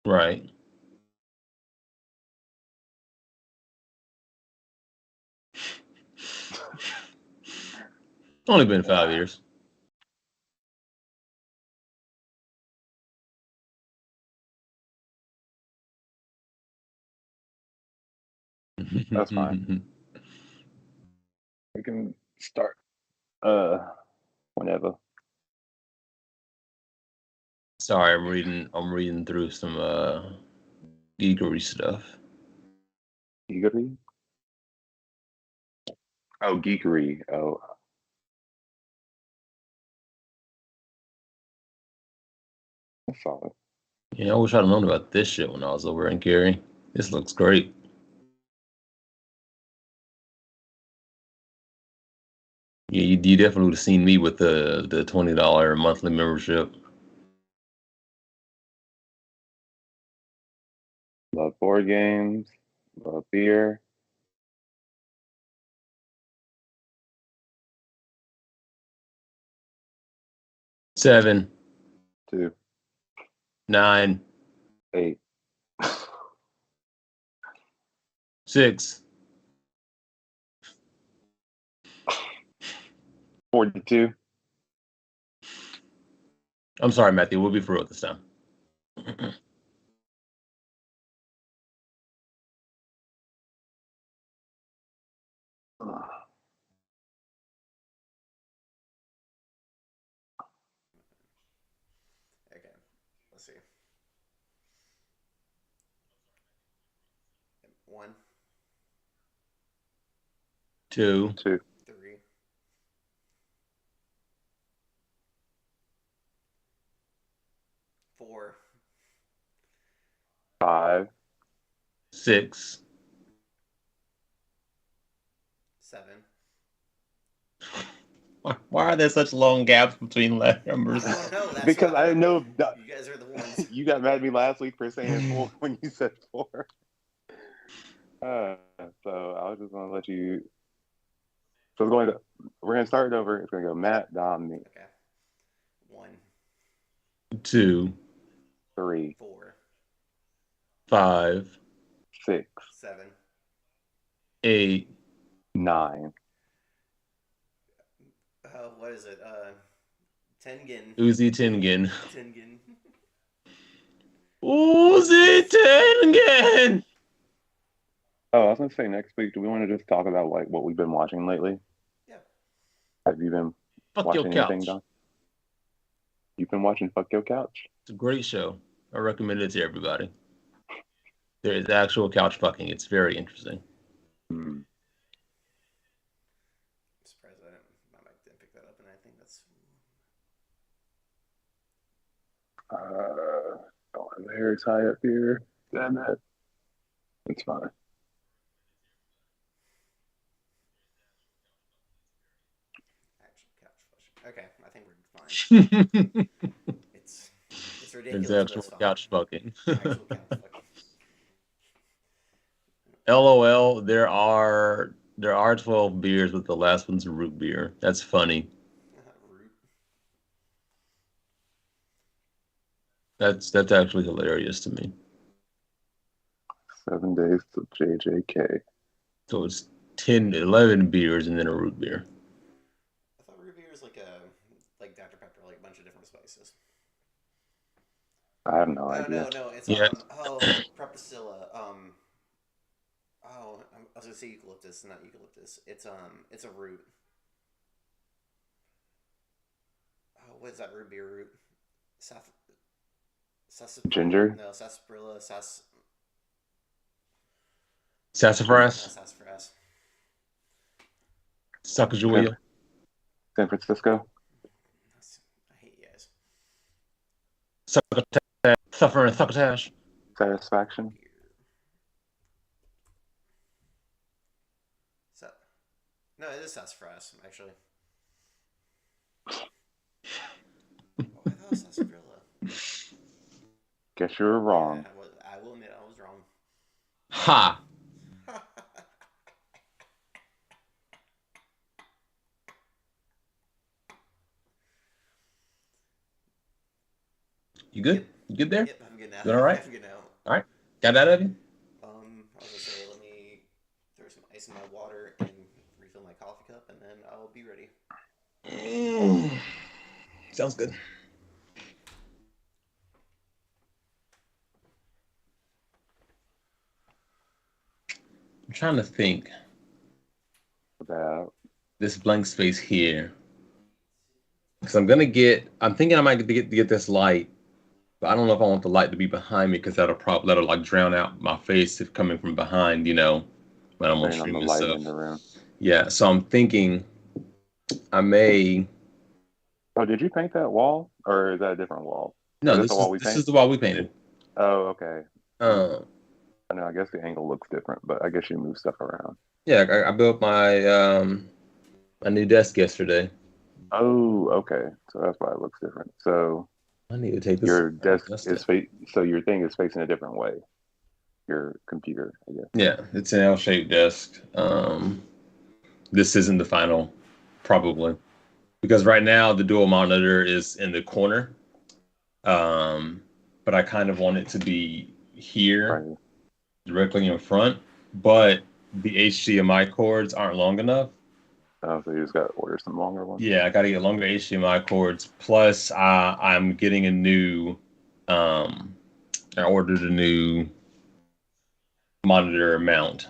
Right. Only been 5 years. That's fine. We can start whenever. Sorry, I'm reading through some geekery stuff. Geekery? Oh, geekery. Oh, that's solid. Yeah, I wish I'd known about this shit when I was over in Cary. This looks great. Yeah, you definitely would have seen me with the $20 monthly membership. Love board games. Love beer. Seven, 2, 9, 8, 6. 42. I'm sorry, Matthew. We'll be for real this time. Okay, let's see. 1, 2, 2, 3, 4, 5, 6. 7. Why are there such long gaps between numbers? I don't know. That's because what I didn't know you guys are the ones. you got mad at me last week for saying 4 when you said 4. Uh, so I was just gonna let you. So we're gonna start it over. It's gonna go Matt, Dom, me. Okay. 1, 2, 3, 4, 5, 6, 7. 8. 9. What is it? Tengen. Uzi Tengen. Tengen. Uzi Tengen. Oh, I was gonna say next week. Do we want to just talk about like what we've been watching lately? Yeah. Have you been Fuck your watching anything, couch. Don? You've been watching Fuck Your Couch? It's a great show. I recommend it to everybody. There is actual couch fucking. It's very interesting. Hmm. I'm surprised my mic didn't pick that up, and I think that's. Oh, my hair's high up here. Damn it. It's fine. Actual couch flush. Okay, I think we're fine. It's it's There's ridiculous, but it's actual fine. couch fucking. Actual couch fucking. LOL, there are 12 beers, but the last one's a root beer. That's funny. Root. That's actually hilarious to me. 7 days to JJK. So it's 10, 11 beers and then a root beer. I thought root beer is like Dr Pepper, like a bunch of different spices. I have no Oh idea. no, it's Yeah. Prepacilla. I was gonna say eucalyptus, not eucalyptus. It's a root. Oh, what is that root beer root? Saf, Ginger? no, sarsaparilla, Sassafras, sassafras. San, Sacagawea, San Francisco? I hate you guys. Succotash, Suffering Succotash. Satisfaction? Beer. So, no, it is sassafras actually. Oh, I thought it was sarsaparilla. Guess you were wrong. Yeah, I will admit I was wrong. Ha! You good? Yep. You good there? Yep, I'm good now. You all right? I'm good now. All right. Got that out of you? I was gonna say, let me throw some ice in my water and refill my coffee cup, and then I'll be ready. Sounds good. I'm trying to think. About This blank space here. Because I'm thinking I might get this light, but I don't know if I want the light to be behind me because that'll like drown out my face if coming from behind, when I'm on turning on stream the and light stuff. in the room. Yeah, so I'm thinking I may. Oh, did you paint that wall, or is that a different wall? No, Is that the this wall is we this is painted? the wall we painted. Oh, okay. Uh, I know. I guess the angle looks different, but I guess you move stuff around. yeah, I built my new desk yesterday. Oh, okay. So that's why it looks different. So I need to take this. your desk Dust is it. so your thing is facing a different way. Your computer, I guess. Yeah, it's an L-shaped desk. This isn't the final, probably, because right now the dual monitor is in the corner. But I kind of want it to be here, Right. directly in front. But the HDMI cords aren't long enough. Oh, so you just got to order some longer ones. Yeah, I got to get longer HDMI cords. Plus, I'm getting a new. I ordered a new monitor mount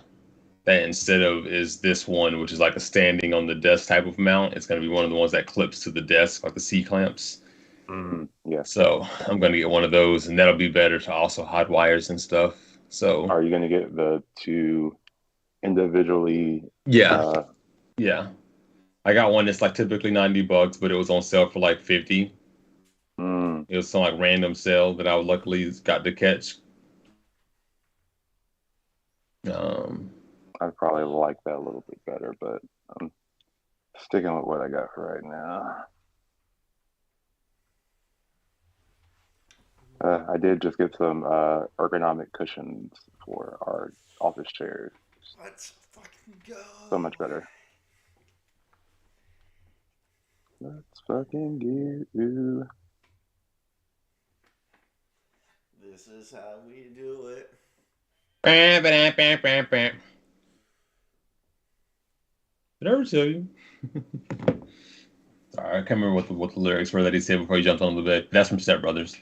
that instead of is this one, which is like a standing on the desk type of mount, it's going to be one of the ones that clips to the desk, like the C clamps. Yeah. So I'm going to get one of those, and that'll be better to also hot wires and stuff. So Are you going to get the two individually? yeah, yeah. I got one that's like typically $90, but it was on sale for like 50. It was some like random sale that I luckily got to catch. I'd probably like that a little bit better, but I'm sticking with what I got for right now. I did just get some ergonomic cushions for our office chairs. Let's fucking go. So much better. Let's fucking get. This is how we do it. Did I ever tell you? Sorry, I can't remember what the lyrics were that he said before he jumped on the bed. That's from Step Brothers.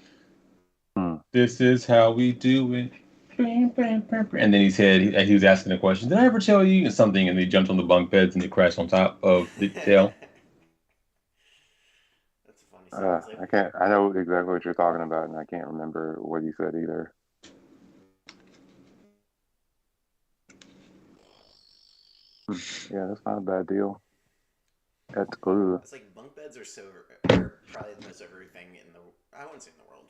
This is how we do it. And then he said he was asking a question. Did I ever tell you something? And he jumped on the bunk beds and he crashed on top of the tail. That's a funny song. I can't. I know exactly what you're talking about, and I can't remember what you said either. Yeah, that's not a bad deal. That's cool. It's like bunk beds are probably the most overrated thing in the. I wouldn't say in the world.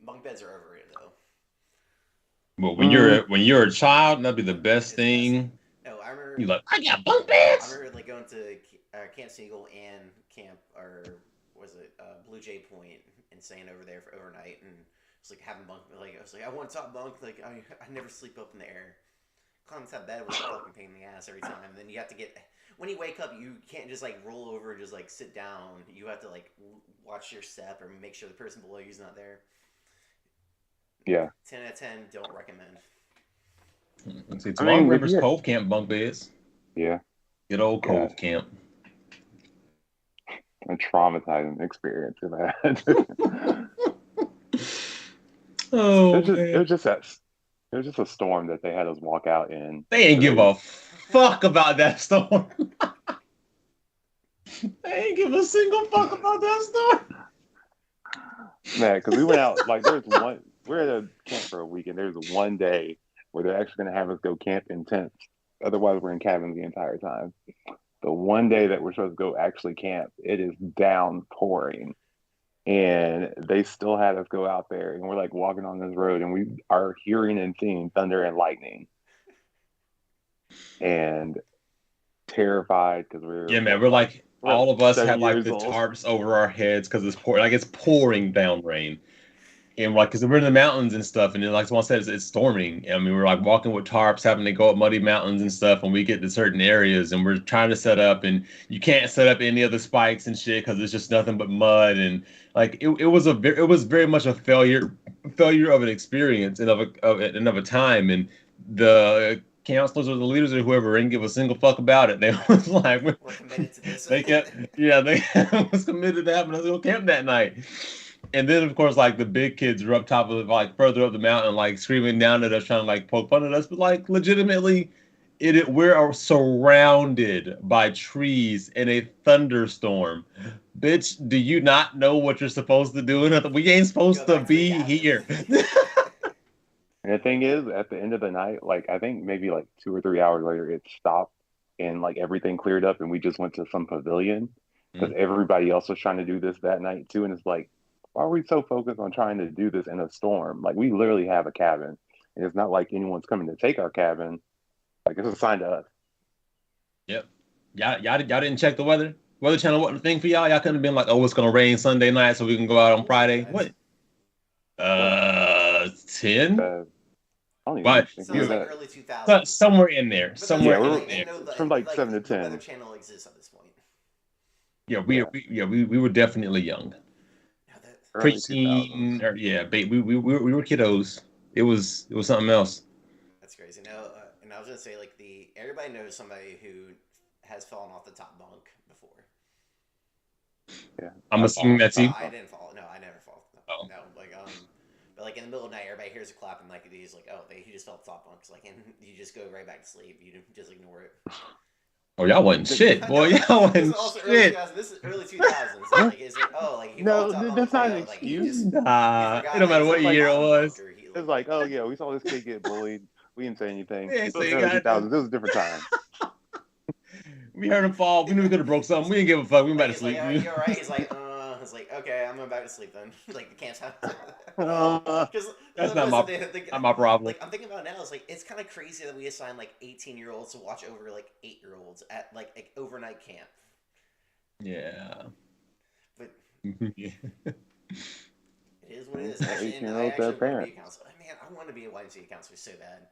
Bunk beds are overrated though. But when you're a child, that'd be the best thing. No, I remember. You're like, I got bunk beds. I remember like going to Camp Siegel and Camp or was it Blue Jay Point and staying over there for overnight and it's like having bunk. Like I was like, I want a top bunk. Like I never sleep up in the air. Climbing that bed was a fucking pain in the ass every time. And then you have to get when you wake up, you can't just like roll over and just like sit down. You have to like watch your step or make sure the person below you is not there. Yeah. 10 out of 10, don't recommend. It's Long River's Cove Camp bunk beds. Yeah. Good old Cove Camp. A traumatizing experience of that. Oh, it was just a storm that they had us walk out in. They ain't give a fuck about that storm. They ain't give a single fuck about that storm. Man, because we went out, like, we're at a camp for a week, and there's one day where they're actually going to have us go camp in tents. Otherwise, we're in cabins the entire time. The one day that we're supposed to go actually camp, it is downpouring. And they still had us go out there, and we're like walking on this road, and we are hearing and seeing thunder and lightning. And terrified because we're like, all of us had like the tarps over our heads because it's pouring, like it's pouring down rain. And like, because we're in the mountains and stuff, and then like someone said, it's storming. I mean, we're like walking with tarps, having to go up muddy mountains and stuff, and we get to certain areas, and we're trying to set up, and you can't set up any of the spikes and shit because it's just nothing but mud, and like it was it was very much a failure of an experience and of a time, and the counselors or the leaders or whoever didn't give a single fuck about it. They was like, We're committed to this. they was committed to having us go camp that night. And then, of course, like the big kids were up top of like further up the mountain, like screaming down at us, trying to like poke fun at us. But like legitimately, we're surrounded by trees in a thunderstorm. Bitch, do you not know what you're supposed to do? We ain't supposed to be here. And the thing is, at the end of the night, like I think maybe like 2 or 3 hours later, it stopped and like everything cleared up, and we just went to some pavilion because everybody else was trying to do this that night too. And it's like, why are we so focused on trying to do this in a storm? Like we literally have a cabin, and it's not like anyone's coming to take our cabin. Like it's assigned to us. Yep. Y'all didn't check the weather? Weather Channel wasn't a thing for y'all? Y'all couldn't have been like, oh, it's gonna rain Sunday night so we can go out on Friday. What? 10? But so it was like early 2000s. Somewhere in there. From like 7 to 10. The Weather Channel exists at this point. Yeah, we were definitely young. Preteen, we were kiddos. It was something else. That's crazy. Now, and I was gonna say like everybody knows somebody who has fallen off the top bunk before. Yeah, I'm assuming that's you. I didn't fall. No, I never fall. No, but like in the middle of the night, everybody hears a clap and like he's like, oh, he just fell off the top bunk. Like, and you just go right back to sleep. You just ignore it. Oh, y'all wasn't shit, boy. Y'all wasn't shit. This is early 2000s. So like, it's like, oh, like no, that's not an excuse. It don't matter what year it was. It's like, oh yeah, we saw this kid get bullied. We didn't say anything. Yeah, it was early 2000s. It was a different time. We heard him fall. We knew we could have broke something. We didn't give a fuck. We went back to sleep. Like, you're right. He's like, it's like, okay, I'm going back to sleep then. Like the camp's out. That's not my problem. Like I'm thinking about it now. It's like it's kind of crazy that we assign like 18-year-olds to watch over like 8-year-olds at like overnight camp. Yeah. But yeah. It is what it is. 18-year-olds their parents. Man, I want to be a YMCA counselor so bad.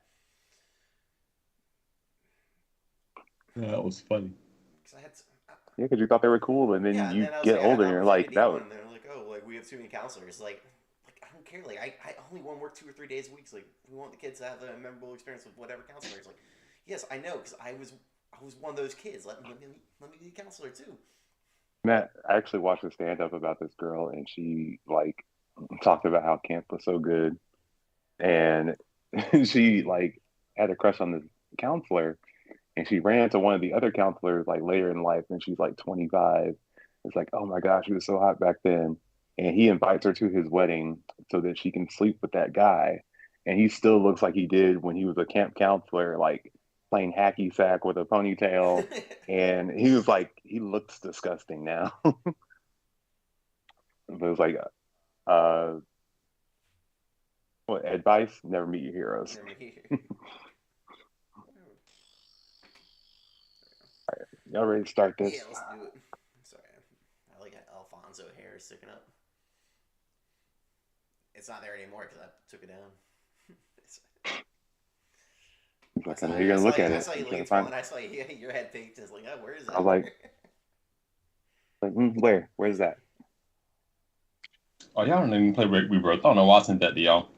That was funny. Yeah, because you thought they were cool, and then you get older, and you're like, that was. And they're like, oh, like we have too many counselors. Like I don't care. Like I only want to work 2 or 3 days a week. So, like we want the kids to have a memorable experience with whatever counselor. It's like, yes, I know, because I was one of those kids. Let me be a counselor too. Matt, I actually watched a stand-up about this girl, and she like talked about how camp was so good, and she like had a crush on this counselor. And she ran to one of the other counselors like later in life, and she's like 25. It's like, oh my gosh, she was so hot back then. And he invites her to his wedding so that she can sleep with that guy. And he still looks like he did when he was a camp counselor, like playing hacky sack with a ponytail. And he was like, he looks disgusting now. But it was like, what advice? Never meet your heroes. Y'all ready to start this? Yeah, let's do it. Sorry, I like Alfonso hair sticking up. It's not there anymore because I took it down. I know you're gonna look at it. I saw you looking for it, and I saw your head peaked. And it's like, oh, where is that? I was like, where's that? Oh, y'all don't even play Rebirth. I don't know why I sent that to y'all.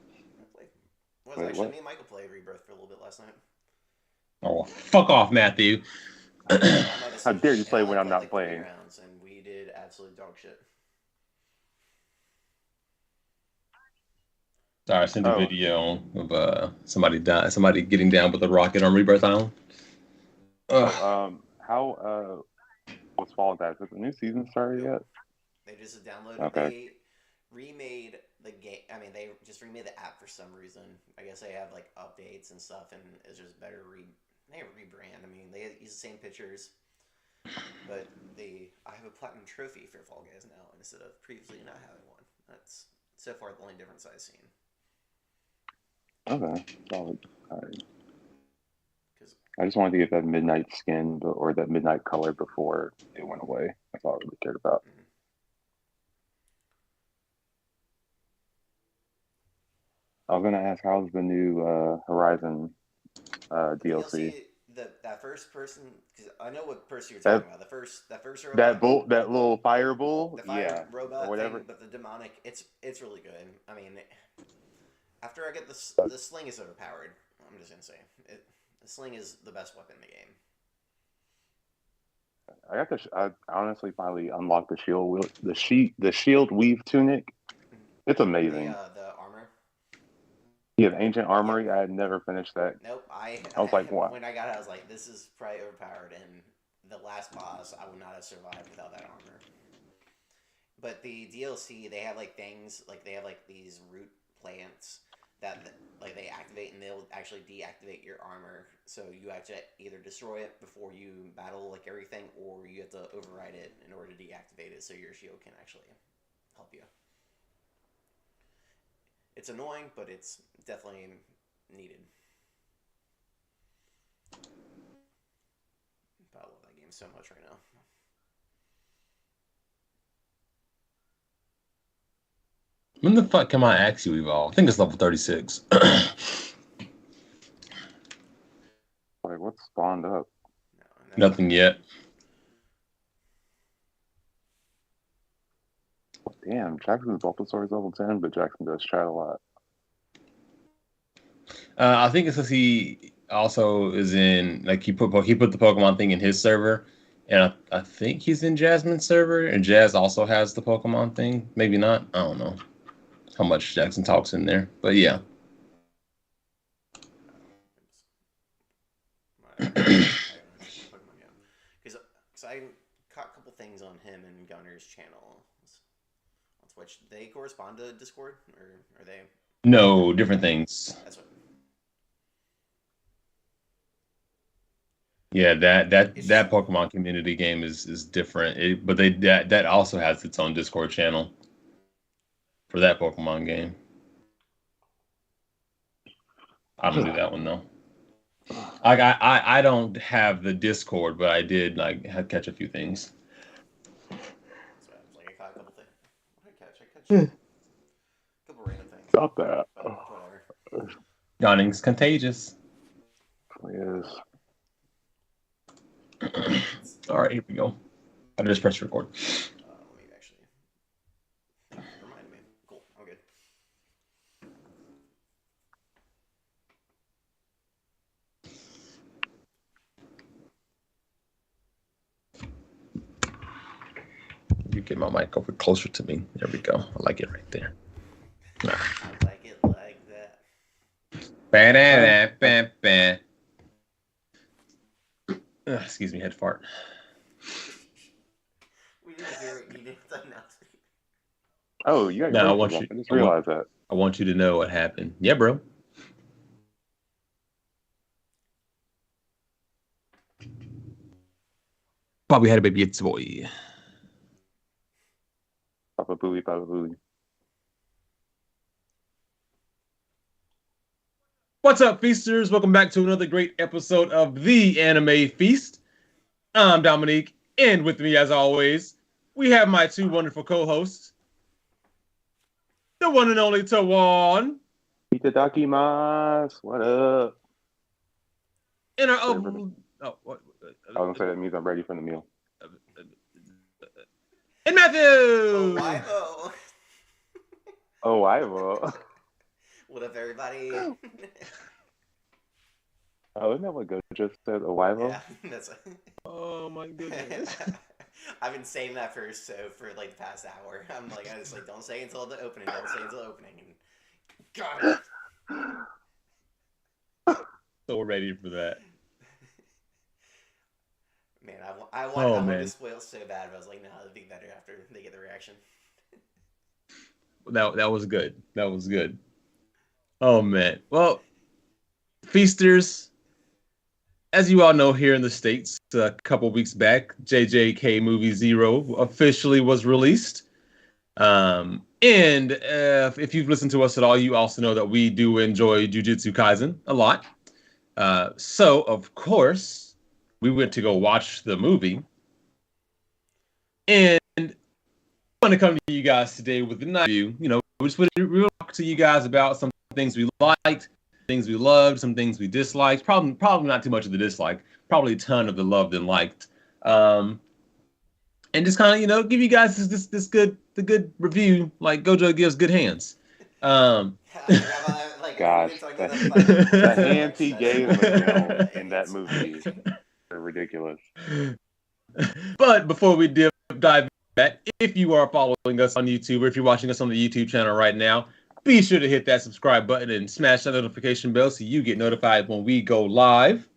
Actually, me and Michael played Rebirth for a little bit last night. Oh, fuck off, Matthew. How dare you play when I'm not playing? Rounds, and we did absolute dog shit. Sorry, I sent a video of somebody getting down with a rocket on Rebirth Island. How what's Fall Guys? Has the new season started yet? They just downloaded. Okay. They remade the game. I mean, they just remade the app for some reason. I guess they have like updates and stuff, and it's just better They rebrand. I mean, they use the same pictures, but I have a platinum trophy for Fall Guys now instead of previously not having one. That's so far the only difference I've seen. Okay, solid. All right. I just wanted to get that midnight skin or that midnight color before it went away. That's all I really cared about. I was gonna ask, how's the new Horizon DLC? That first person, because I know what person you're That talking about. That first that robot, bull, that little fire bull, the fire yeah, or robot whatever. thing, but the demonic, it's really good. I mean, after I get the sling is overpowered. I'm just gonna say the sling is the best weapon in the game. I honestly finally unlocked the the shield weave tunic. It's amazing. The armor. Yeah, the ancient Yep. armory. I had never finished that. Nope. I was like, wow. When I got it, I was like, this is probably overpowered, and the last boss, I would not have survived without that armor. But the DLC, they have like things like they have like these root plants that like they activate, and they'll actually deactivate your armor. So you have to either destroy it before you battle like everything, or you have to override it in order to deactivate it, so your shield can actually help you. It's annoying, but it's definitely needed. But I love that game so much right now. When the fuck can my Axie evolve? I think it's level 36. Like, what's spawned up? No, Nothing yet. Damn, Jackson's Bulbasaur is level 10, but Jackson does chat a lot. I think it's because he also is in, like, he put the Pokemon thing in his server, and I think he's in Jasmine's server, and Jazz also has the Pokemon thing. Maybe not. I don't know how much Jackson talks in there, but yeah. Because I caught a couple things on him and Gunner's channel on Twitch. They correspond to Discord, or are they? No, different things. That's what. Yeah, that Pokemon community game is different. But that also has its own Discord channel for that Pokemon game. I don't do that one though. I don't have the Discord, but I did catch a few things. So I caught a couple things. What did I catch? A couple random things. Stop that. Whatever. Yawning's contagious. Yes. All right, here we go. I just pressed record. Let me actually remind me. Cool. I'm good. You get my mic over closer to me. There we go. I like it right there. I like it like that. Excuse me, head fart. We didn't hear it. You didn't announce it. Oh, you got No, I just realized that. I want you to know what happened. Yeah, bro. Bobby had a baby. It's a boy. Papa Booey, Papa Booey. What's up, feasters? Welcome back to another great episode of The Anime Feast. I'm Dominique, and with me, as always, we have my two wonderful co-hosts, the one and only Tawan. Itadakimasu. What up? And our I was gonna say that means I'm ready for the meal. And Matthew. Oh, I will. What up, everybody? Oh, isn't that what Gojo just said? Oivo? Yeah, that's. Oh my goodness. I've been saying that for like the past hour. I'm like, I just like don't say until the opening. Don't say until the opening. And got it. So we're ready for that. Man, I want to spoil so bad, but I was like, no, it'd be better after they get the reaction. That was good. That was good. Oh man. Well, feasters, as you all know, here in the States, a couple weeks back, JJK Movie Zero officially was released. And if you've listened to us at all, you also know that we do enjoy Ju Tsu Kaisen a lot. So, of course, we went to go watch the movie. And I want to come to you guys today with a nice review. We just want to talk to you guys about some things we liked, things we loved, some things we disliked. Probably not too much of the dislike. Probably a ton of the loved and liked. And just kind of give you guys this good review like Gojo gives good hands. Gosh, the hands he gave Miguel in that movie are ridiculous. But before we dive back, if you are following us on YouTube or if you're watching us on the YouTube channel right now, be sure to hit that subscribe button and smash that notification bell so you get notified when we go live.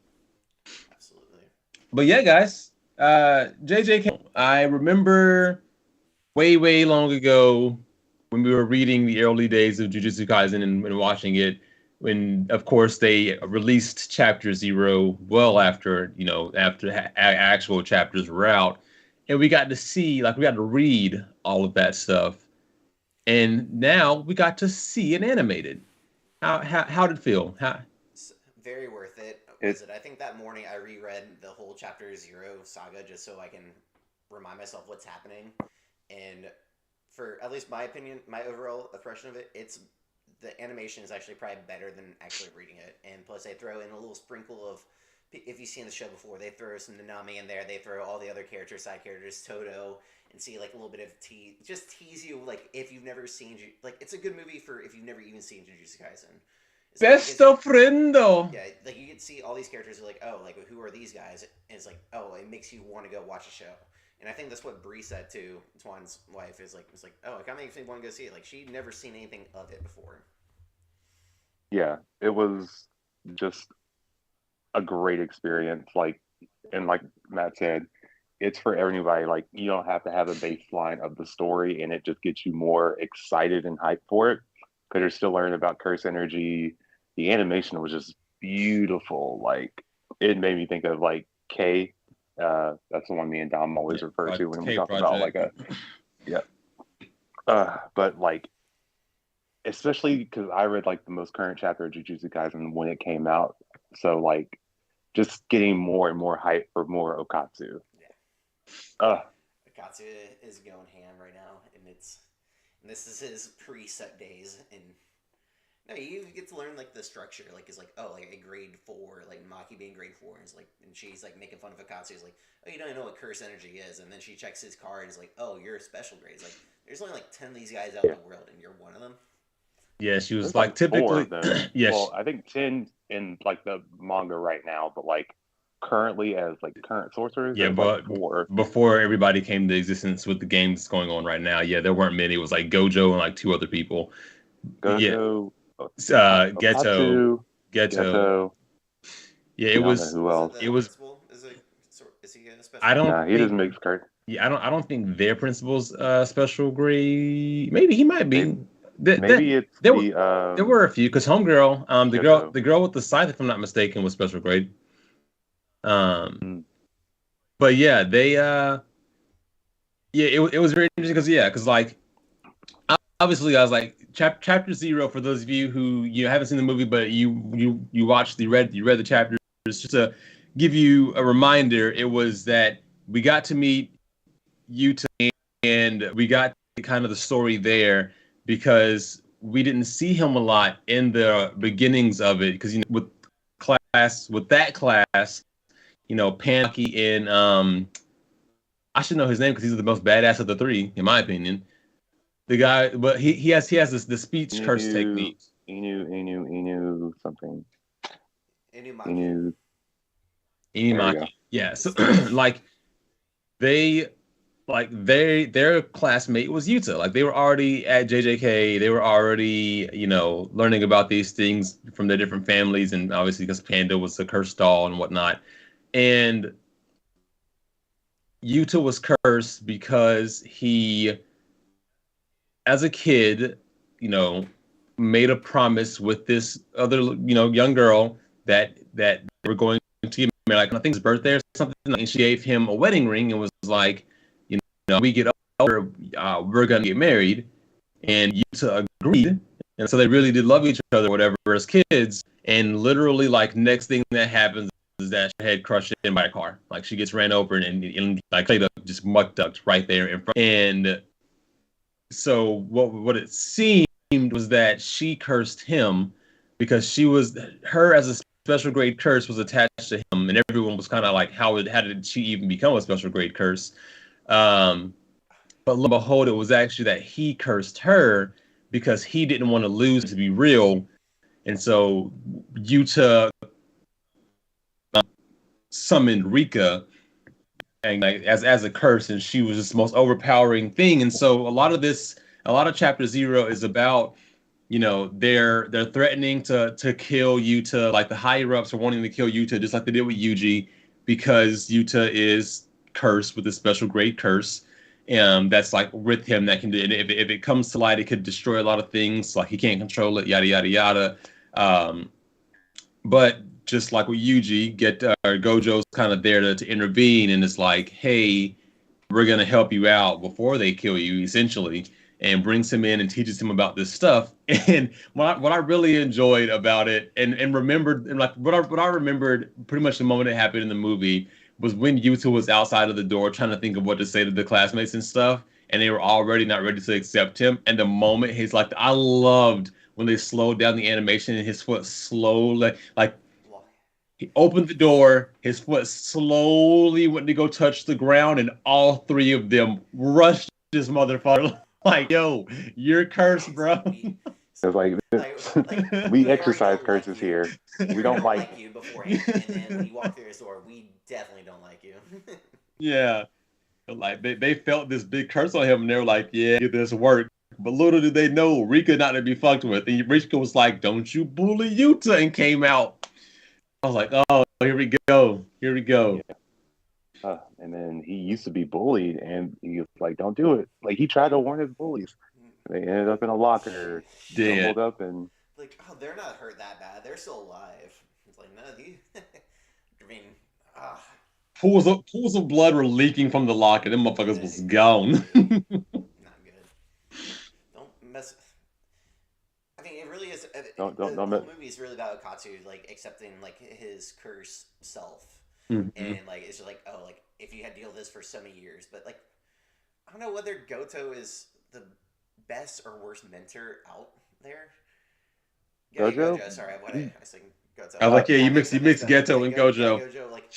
Absolutely. But yeah, guys, JJ, I remember way long ago when we were reading the early days of Jujutsu Kaisen and watching it, when of course they released Chapter 0 well after actual chapters were out, and we got to read all of that stuff, and now we got to see it animated. How did it feel? Very worth it. I think that morning I reread the whole Chapter 0 saga just so I can remind myself what's happening, and for at least my opinion, my overall impression of it, the animation is actually probably better than actually reading it. And plus, they throw in a little sprinkle of, if you've seen the show before, they throw some Nanami in there. They throw all the other characters, side characters, Toto, and see like a little bit of tease you like if you've never seen it's a good movie for if you've never even seen Jujutsu Kaisen. Besto friendo. Yeah, like you can see all these characters are like, oh, like who are these guys? And it's like, oh, it makes you want to go watch a show. And I think that's what Bree said to Twan's wife it's like, oh, it kind of makes me want to go see it. Like she'd never seen anything of it before. Yeah, it was just a great experience. Like Matt said, it's for everybody. Like you don't have to have a baseline of the story, and it just gets you more excited and hyped for it because you're still learning about curse energy. The animation was just beautiful. Like it made me think of like K. That's the one me and Dom always refer to when we talk about but like, especially because I read like the most current chapter of Jujutsu Kaisen when it came out, so like just getting more and more hype for more Okkotsu. Okkotsu is going ham right now, and this is his preset days, and no, you get to learn like the structure. Like it's like, oh, like a grade 4, like Maki being grade 4, and she's like making fun of Okkotsu. It's like, oh, you don't know what curse energy is, and then she checks his card and is like, oh, you're a special grade. It's like there's only like 10 of these guys out in the world, and you're one of them. Yeah, she was like typically. 4, yes. Well, I think 10 in like the manga right now, but like currently as like current sorcerers. Yeah, but like 4. Before everybody came to existence with the games going on right now, yeah, there weren't many. It was like Gojo and like 2 other people. Gojo. Yeah. Ghetto. Yeah, it was. Who else? Is he a special? I don't. Nah, he doesn't make cards. Yeah, I don't think their principal's special grade. Maybe he might be. Maybe there were a few because Homegirl, the girl with the scythe, if I'm not mistaken, was special grade. But yeah, they it was very interesting because like obviously I was like chapter 0 for those of you who haven't seen the movie but you watched you read the chapters, just to give you a reminder, it was that we got to meet Yuta and we got kind of the story there because we didn't see him a lot in the beginnings of it because with that class, Panaki and I should know his name because he's the most badass of the 3 in my opinion. The guy, but he has the speech curse technique. Inu something. Inumaki. Yeah. So their classmate was Yuta. Like they were already at JJK. They were already learning about these things from their different families, and obviously because Panda was a cursed doll and whatnot. And Yuta was cursed because he, as a kid, made a promise with this other, young girl that they were going to get married. Like I think his birthday or something. And she gave him a wedding ring and was like, we get older, we're gonna get married. And Yuta agreed, and so they really did love each other, whatever, as kids. And literally, like next thing that happens is that she had crushed in by a car. Like she gets ran over and like just muck ducked right there in front. And so what it seemed was that she cursed him because her as a special grade curse was attached to him, and everyone was kind of like, how did she even become a special grade curse? But lo and behold, it was actually that he cursed her because he didn't want to lose to be real, and so Yuta summoned Rika and like as a curse, and she was just the most overpowering thing. And so a lot of Chapter 0 is about, they're threatening to kill Yuta, like the higher ups are wanting to kill Yuta, just like they did with Yuji, because Yuta is cursed with a special great curse. That's like with him that can do it. If it comes to light, it could destroy a lot of things. Like he can't control it, yada yada yada. But just like with Yuji, Gojo's kind of there to intervene, and it's like, hey, we're gonna help you out before they kill you, essentially, and brings him in and teaches him about this stuff. And what I really enjoyed about it, and remembered, and like what I remembered pretty much the moment it happened in the movie, was when Yuta was outside of the door trying to think of what to say to the classmates and stuff, and they were already not ready to accept him. And the moment he's like, I loved when they slowed down the animation and his foot slowly, like he opened the door, his foot slowly went to go touch the ground, and all three of them rushed this motherfucker. Like, yo, you're cursed, bro. It's like we exercise curses here. We don't like you beforehand, and then when you walk through this door, we definitely don't like you. Yeah, like they felt this big curse on him, and they were like, yeah, this work. But little did they know, Rika not to be fucked with. And Rika was like, don't you bully Yuta, and came out. I was like, oh, here we go. Yeah. And then he used to be bullied, and he was like, don't do it. Like, he tried to warn his bullies. They ended up in a locker, jumbled up, and... Like, oh, they're not hurt that bad. They're still alive. It's like, no, I mean, Pools of blood were leaking from the locker. Them motherfuckers was gone. Not good. Don't mess... I mean, it really is... The movie is really about Okkotsu, like, accepting, like, his cursed self. Mm-hmm. And, like, it's just like, oh, like, if you had to deal with this for so many years. But, like, I don't know whether Goto is the best or worst mentor out there. Gojo? Sorry, I said Goto. I was like, yeah, you mixed Goto and Gojo. Gojo, like,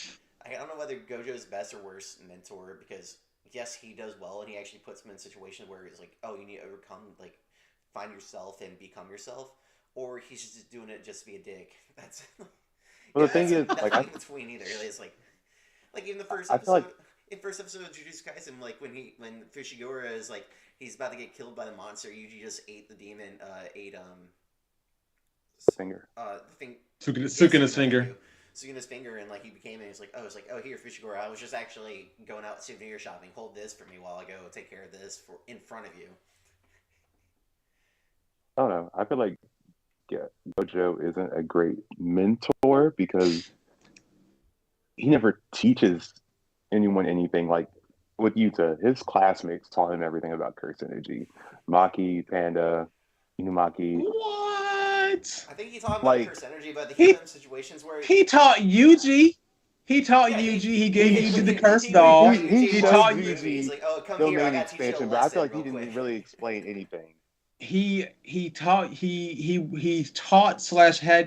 I don't know whether Gojo is best or worst mentor, because, yes, he does well, and he actually puts him in situations where he's like, oh, you need to overcome, like, find yourself and become yourself, or he's just doing it just to be a dick. That's... Well, the thing is, like, in between either. It's like in the first episode, in first episode of Ju Tsu Kaisen, like when Fushiguro is like he's about to get killed by the monster, Yuji just ate the demon, finger. Sukuna's finger. Sukuna's finger, and like he became, and he's like, oh here, Fushiguro, I was just actually going out souvenir shopping. Hold this for me while I go take care of this in front of you. I don't know. I feel like Gojo isn't a great mentor because he never teaches anyone anything. Like with Yuta, his classmates taught him everything about curse energy. Maki, Panda, Inumaki. What? I think he taught him about curse energy, but he had situations where he taught Yuji. He taught Yuji. He gave Yuji the curse doll. He taught Yuji. He's like, oh, come here, I got to teach you a lesson. But I feel like he didn't really explain anything. He taught / had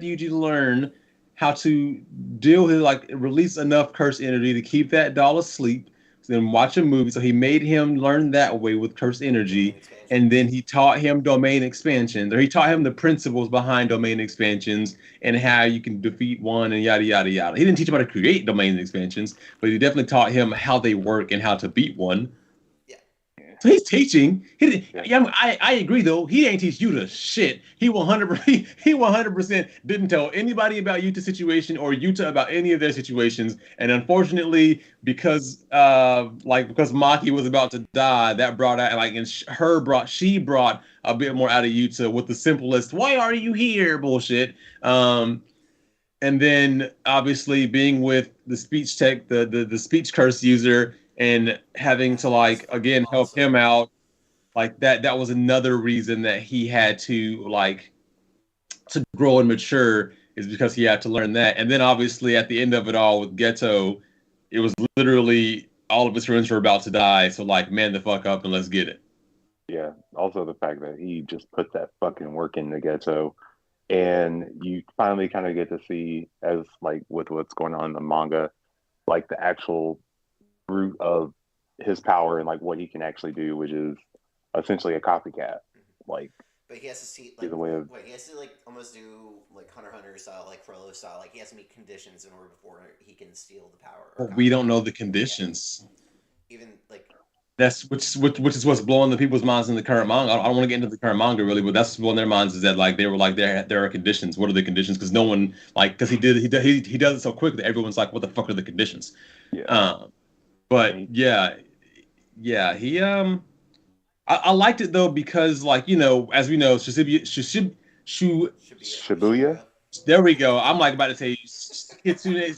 Yuji learn how to deal with, like, release enough curse energy to keep that doll asleep, then watch a movie. So he made him learn that way with curse energy, and then he taught him domain expansions, or he taught him the principles behind domain expansions and how you can defeat one and yada yada yada. He didn't teach him how to create domain expansions, but he definitely taught him how they work and how to beat one. So he's teaching. I agree though. He ain't teach Yuta shit. He 100% didn't tell anybody about Yuta's situation or Yuta about any of their situations. And unfortunately, because Maki was about to die, that brought out she brought a bit more out of Yuta with the simplest "Why are you here?" bullshit. And then obviously being with the speech tech, the speech curse user, and having to again help him out, that was another reason that he had to to grow and mature, is because he had to learn that. And then obviously at the end of it all with Geto, it was literally all of his friends were about to die, so man the fuck up and let's get it. Yeah. Also the fact that he just put that fucking work in the ghetto, and you finally kind of get to see, as like with what's going on in the manga, like the actual root of his power and like what he can actually do, which is essentially a copycat. Like But he has to see he's like a way of he has to like almost do like Hunter x Hunter style, like Frollo style. Like he has to meet conditions in order before he can steal the power or But we copy don't it. know the conditions. Even like That's which is what's blowing the people's minds in the current manga. I don't want to get into the current manga really, but that's what's blowing their minds is that like they were like there are conditions. What are the conditions? Because no one like because he does it so quick that everyone's like, what the fuck are the conditions? yeah. But yeah, he I liked it though because like as we know, Shibuya. there we go. I'm like about to say Kitsune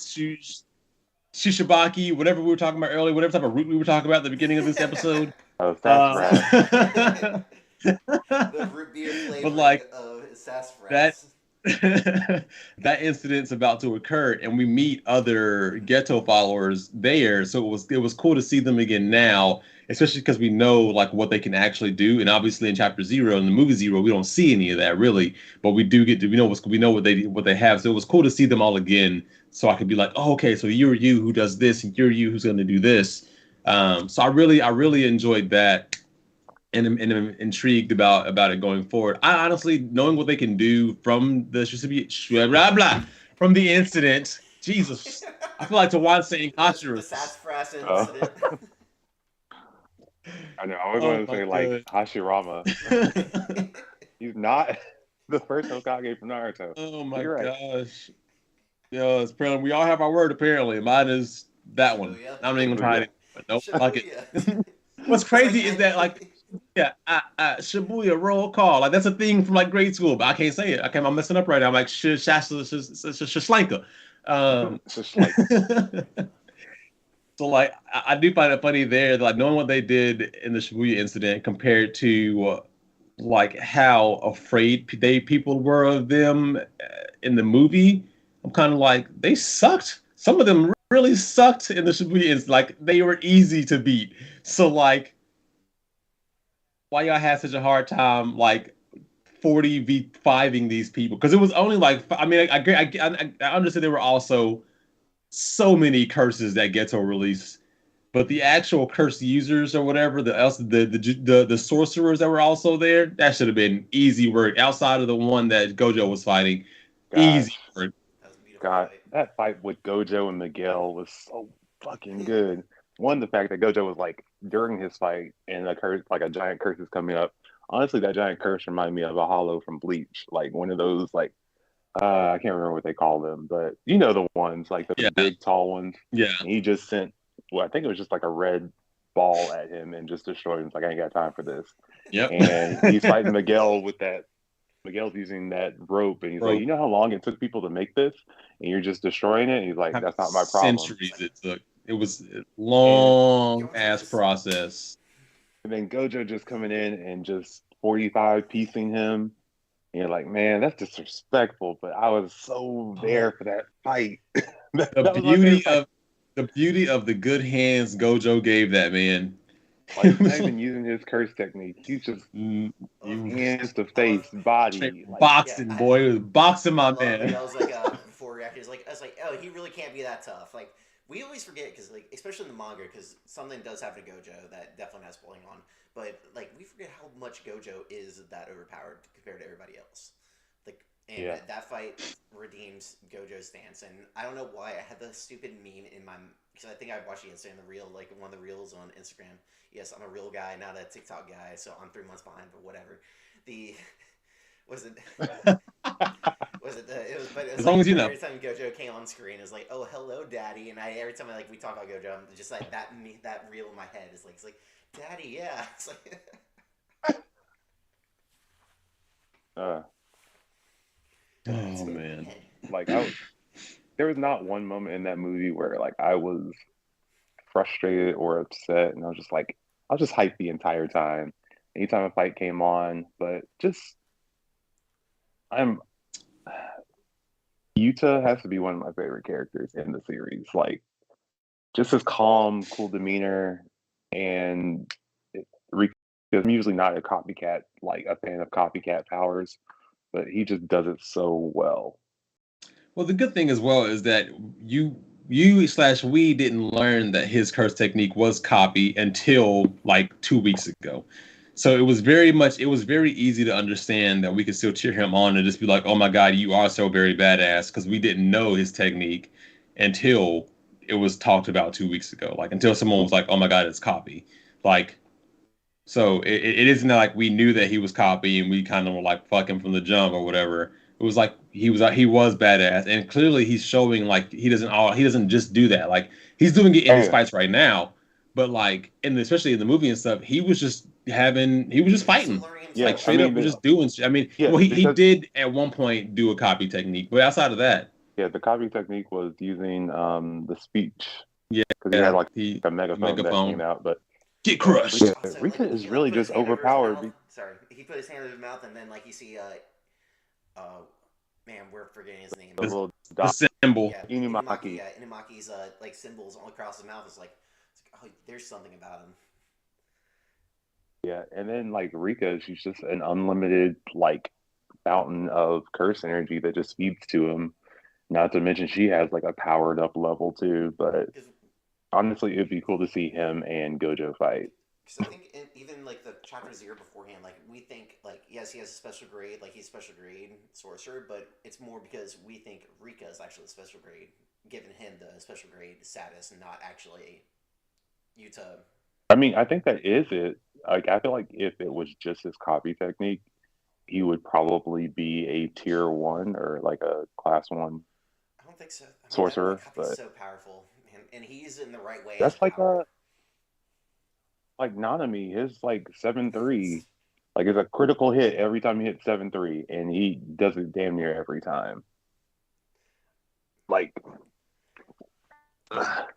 Shishabaki, whatever we were talking about earlier, whatever type of root we were talking about at the beginning of this episode. Oh, sassafras. the root beer flavor But like of that sassafras. that incident's about to occur, and we meet other ghetto followers there. So it was cool to see them again now, especially because we know like what they can actually do. And obviously in Chapter Zero, in the movie Zero, we don't see any of that really, but we do get to we know what they have. So it was cool to see them all again. So I could be like, oh, okay, so you're you who does this, and you're you who's going to do this. So I really enjoyed that. And I'm intrigued about it going forward. I honestly, knowing what they can do from the from the incident, Jesus, I feel like Tawan saying The Hashira. sassafras incident. I know. I was Oh going to my say like God. Hashirama. He's not the first Hokage from Naruto. Oh my You're right. gosh. Yeah, apparently we all have our word. Apparently, mine is that one. Shibuya. I'm not even gonna try it. But nope, like it. Shibuya. What's It's like, crazy is that like yeah, Shibuya roll call. Like that's a thing from like grade school, but I can't say it. I'm messing up right now. I'm like Shashlanka. It's just like So like I do find it funny there, like knowing what they did in the Shibuya incident compared to like how afraid people were of them in the movie. I'm kind of like they sucked. Some of them really sucked in the Shibuya incident. Like they were easy to beat. So like why y'all had such a hard time like 40v5ing these people? Because it was only like I mean I understand there were also so many curses that Geto released, but the actual curse users or whatever, the sorcerers that were also there, that should have been easy work outside of the one that Gojo was fighting. Easy work. That was a beautiful God, fight. that fight with Gojo and Miguel was so fucking good. One, the fact that Gojo was like during his fight and a curse, like a giant curse is coming up. Honestly, that giant curse reminded me of a hollow from Bleach, like one of those like I can't remember what they call them, but you know the ones like the Yeah, big tall ones. yeah, And he just sent, well, I think it was just like a red ball at him and just destroyed him. It's like I ain't got time for this. yep. And he's fighting Miguel with that. Miguel's using that rope, and he's like, you know how long it took people to make this, and you're just destroying it. And he's like, that's not my problem. Centuries it took. It was a long ass process. And then Gojo just coming in and just 45 piecing him. And you're like, man, that's disrespectful. But I was so there for that fight. The beauty of the good hands Gojo gave that man. Like not even using his curse technique. He's just hands to face, body. Like, boxing, boy. It was boxing my man. I was like, before reacting, I was like, oh, he really can't be that tough. Like, we always forget, because, like, especially in the manga, because something does happen to Gojo that definitely has pulling on. But, like, we forget how much Gojo is that overpowered compared to everybody else. Like, and that fight redeems Gojo's stance. And I don't know why I had the stupid meme in my, because I think I watched it yesterday in the reel, like one of the reels on Instagram. Yes, I'm a real guy, not a TikTok guy, so I'm 3 months behind, but whatever. Was it as long as you know. Every time Gojo came on screen, it was like, "Oh, hello, Daddy," and every time we talk about Gojo, I'm just like that reel in my head is like, it's like, Daddy, yeah. It's like, oh man, like there was not one moment in that movie where like I was frustrated or upset, and I was just hyped the entire time. Anytime a fight came on, but Yuta has to be one of my favorite characters in the series. Like, just his calm, cool demeanor, and Riku's Because I'm usually not a copycat, like a fan of copycat powers, but he just does it so well. Well, the good thing as well is that you/we didn't learn that his curse technique was copy until like 2 weeks ago. So it was very easy to understand that we could still cheer him on and just be like, oh my God, you are so very badass, because we didn't know his technique until it was talked about 2 weeks ago. Like until someone was like, oh my God, it's copy. Like, so it isn't like we knew that he was copy and we kind of were like fuck him from the jump or whatever. It was like he was badass, and clearly he's showing like he doesn't just do that. Like he's doing it in his fights right now, but like especially in the movie and stuff, he was just fighting. Yeah, like straight up was just doing. I mean, Yeah, well, he because- did at one point do a copy technique, but outside of that, Yeah, the copy technique was using the speech. Yeah, because he had like he a megaphone that came out, but get crushed. Yeah, Also, Rika like, is he, really put his just hand over his overpowered. mouth. Sorry, he put his hand over his mouth, and then like you see, man, we're forgetting his name. The little The dot. symbol. Yeah. Inumaki. Inumaki. Yeah, Inumaki's like symbols all across his mouth. It's like, oh, there's something about him. Yeah, and then like Rika, she's just an unlimited like fountain of curse energy that just feeds to him. Not to mention she has like a powered up level too. But honestly, it'd be cool to see him and Gojo fight. Because I think even like the chapters a year beforehand, like we think like yes, he has a special grade, like he's a special grade sorcerer, but it's more because we think Rika is actually a special grade, giving him the special grade status, and not actually Yuta. I mean, I think that is it. Like, I feel like if it was just his copy technique, he would probably be a tier 1 or like a class 1. I don't think so. Sorcerer, but but so powerful, and he's in the right way. that's like like Nanami. His like 7-3, like it's a critical hit every time he hits 7-3, and he does it damn near every time. Like, but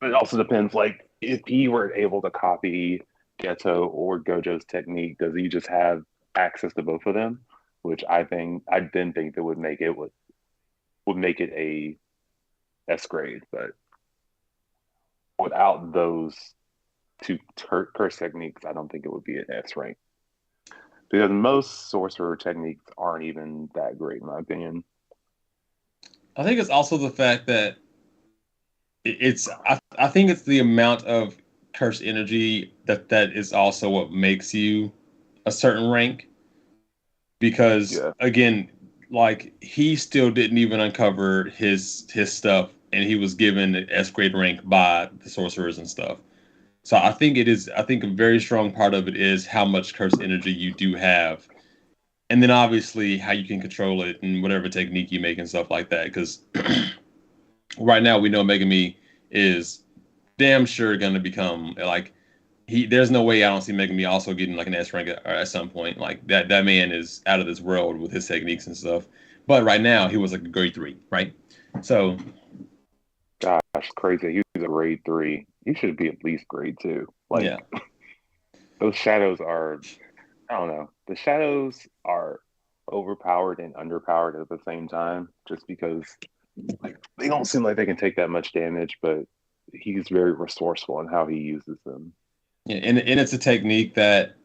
it also depends. Like, if he were able to copy Geto or Gojo's technique, does he just have access to both of them? Which I then think that would make it a S grade, but without those two curse techniques, I don't think it would be an S rank. Because most sorcerer techniques aren't even that great, in my opinion. I think it's also the fact that I think it's the amount of curse energy that is also what makes you a certain rank. Because again, like he still didn't even uncover his stuff, and he was given an S grade rank by the sorcerers and stuff. So I think a very strong part of it is how much curse energy you do have. And then obviously how you can control it and whatever technique you make and stuff like that. Because right now we know Megami is damn sure going to become like there's no way I don't see Megami also getting like an S rank at some point. Like that man is out of this world with his techniques and stuff. But right now he was like a grade 3, right? So gosh, crazy. He was a grade 3. He should be at least grade 2. Like, yeah. Those shadows are, I don't know. The shadows are overpowered and underpowered at the same time, just because like they don't seem like they can take that much damage, but he's very resourceful in how he uses them. Yeah, and it's a technique that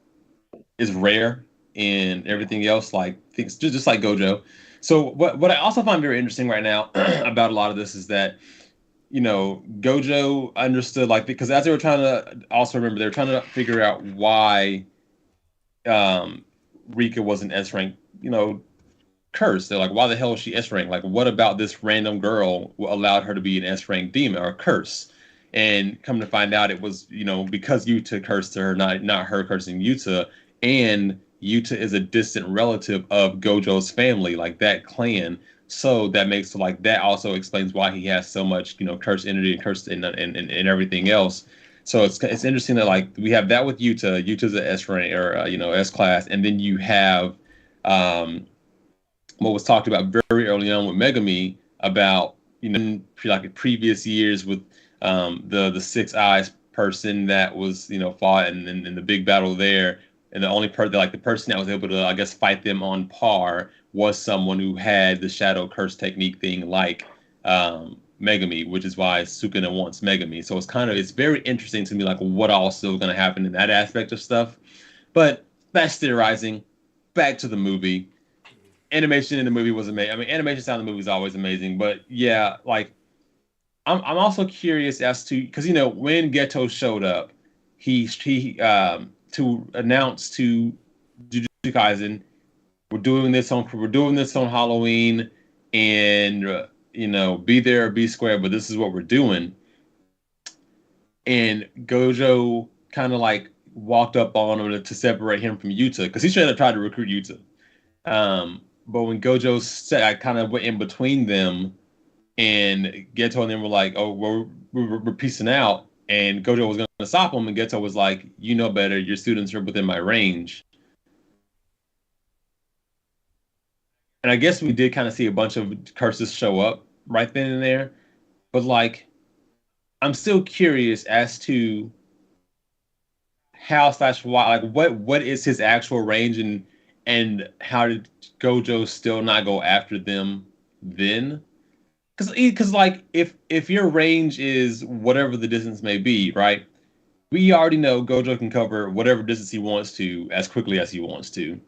is rare in everything else, like things just like Gojo. So what I also find very interesting right now about a lot of this is that, you know, Gojo understood, like, because as they were trying to also remember, they were trying to figure out why Rika was an S rank, you know, curse. They're like, why the hell is she S rank? Like, what about this random girl allowed her to be an S rank demon or curse? And come to find out, it was, you know, because Yuta cursed her, not her cursing Yuta, and Yuta is a distant relative of Gojo's family, like that clan. So that makes like that also explains why he has so much, you know, curse energy and curse and everything else. So it's interesting that like we have that with Yuta. Yuta's a S rank or you know, S class, and then you have what was talked about very early on with Megami about, you know, like previous years with the Six Eyes person that was, you know, fought in the big battle there, and the only the person that was able to, I guess, fight them on par was someone who had the shadow curse technique thing, like Megami, which is why Sukuna wants Megami. So it's very interesting to me, like what all still going to happen in that aspect of stuff. But that's theorizing. Back to the movie. Animation in the movie was amazing. I mean, animation sound in the movie is always amazing. But yeah, like I'm also curious as to because when Geto showed up, he to announce to Jujutsu Kaisen, we're doing this on Halloween, and be there or be square, but this is what we're doing. And Gojo kind of like walked up on him to separate him from Yuta because he should have tried to recruit Yuta. But when Gojo said, I kind of went in between them, and Geto and them were like, "Oh, we're peacing out," and Gojo was going to stop him, and Geto was like, "You know better. Your students are within my range." And I guess we did kind of see a bunch of curses show up right then and there, but like, I'm still curious as to how/why, like what is his actual range, and how did Gojo still not go after them then? Because like if your range is whatever the distance may be, right? We already know Gojo can cover whatever distance he wants to as quickly as he wants to.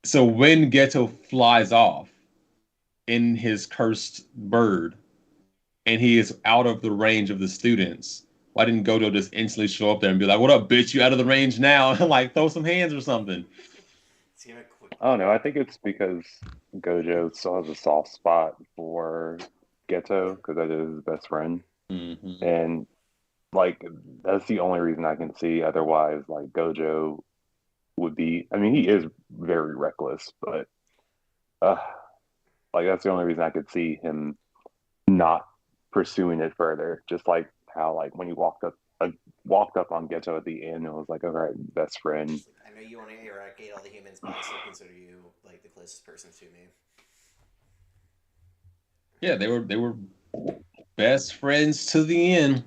So when Geto flies off in his cursed bird and he is out of the range of the students, why didn't Gojo just instantly show up there and be like, "What up, bitch? You out of the range now?" and like throw some hands or something? I don't know. I think it's because Gojo still has a soft spot for Geto because that is his best friend, and like that's the only reason I can see. Otherwise, like Gojo would be. I mean, he is very reckless, but like that's the only reason I could see him not pursuing it further. Just like how like when he walked up on Geto at the end and was like, "All right, best friend." I know you want to eradicate all the humans, but I still consider you like the closest person to me. Yeah, they were best friends to the end.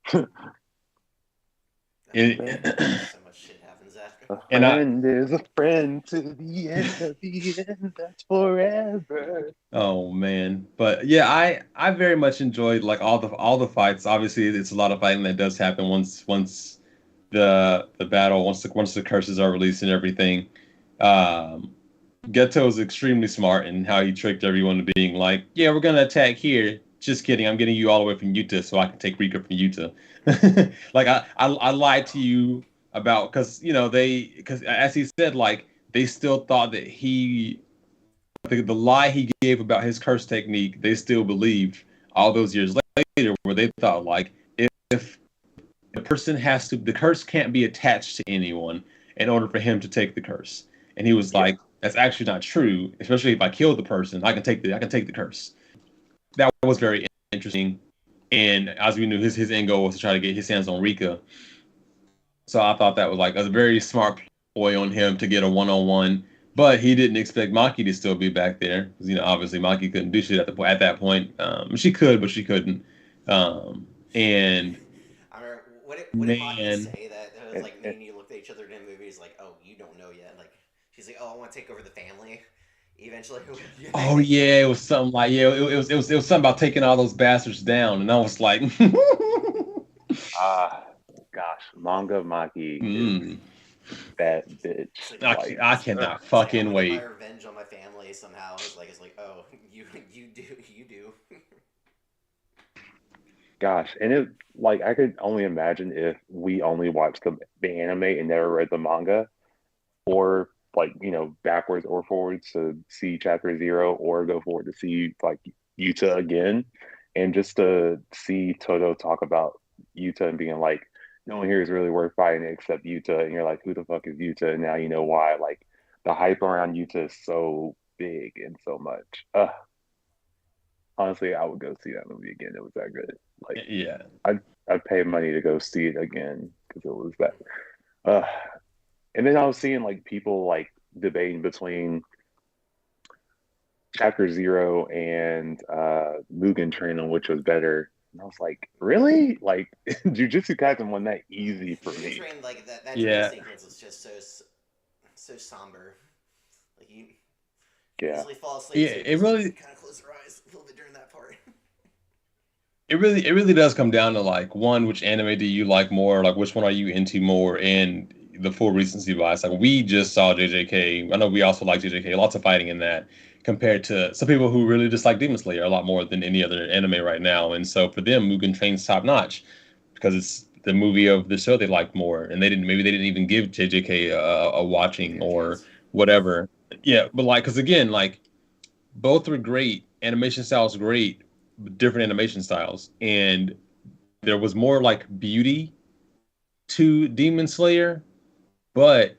So much shit happens after. A friend is a friend to the end of the end. That's forever. Oh man, but yeah, I very much enjoyed like all the fights. Obviously, it's a lot of fighting that does happen once the battle once the curses are released and everything. Um, Geto is extremely smart in how he tricked everyone to being like, "Yeah, we're gonna attack here." Just kidding. I'm getting you all the way from Yuta so I can take Rika from Yuta. Like I lied to you about because as he said, like they still thought that the lie he gave about his curse technique, they still believed all those years later, where they thought like if the person the curse can't be attached to anyone in order for him to take the curse. And he was like, that's actually not true. Especially if I kill the person, I can take the curse. That was very interesting. And as we knew, his end goal was to try to get his hands on Rika. So I thought that was like a very smart ploy on him to get a one-on-one. But he didn't expect Maki to still be back there because obviously Maki couldn't do shit at that point. She could, but she couldn't. And I remember, what did Maki man, say that it was like me and you looked at each other in the movie? He's like, "Oh, you don't know yet." Like she's like, "Oh, I want to take over the family." Eventually. oh yeah, it was something like it was something about taking all those bastards down, and I was like, Gosh, manga Maki is that bitch. I cannot fucking wait. Get my revenge on my family somehow. It's like, oh, you do. Gosh, and it like I could only imagine if we only watched the anime and never read the manga, or like backwards or forwards to see chapter 0, or go forward to see like Yuta again, and just to see Toto talk about Yuta and being like, no one here is really worth fighting except Yuta, and you're like, who the fuck is Yuta? And now you know why. Like the hype around Yuta is so big and so much. Honestly, I would go see that movie again. It was that good. Like, yeah, I'd pay money to go see it again because it was that. And then I was seeing like people like debating between Chapter 0 and Mugen Train on which was better. And I was like, really? Like, Jujutsu Kaisen won that easy for me. Train, like that dream sequence was just so somber. Like you easily fall asleep. Yeah, it really kind of close your eyes a little bit during that part. it really does come down to like one, which anime do you like more, like which one are you into more, and the full recency bias. Like we just saw JJK. I know we also like JJK. Lots of fighting in that compared to some people who really just like Demon Slayer a lot more than any other anime right now. And so for them, Mugen Train's top notch because it's the movie of the show they like more, and they didn't even give JJK a watching Fair or chance. whatever. Yeah, but like because again, like both were great. Animation styles great, different animation styles, and there was more like beauty to Demon Slayer, but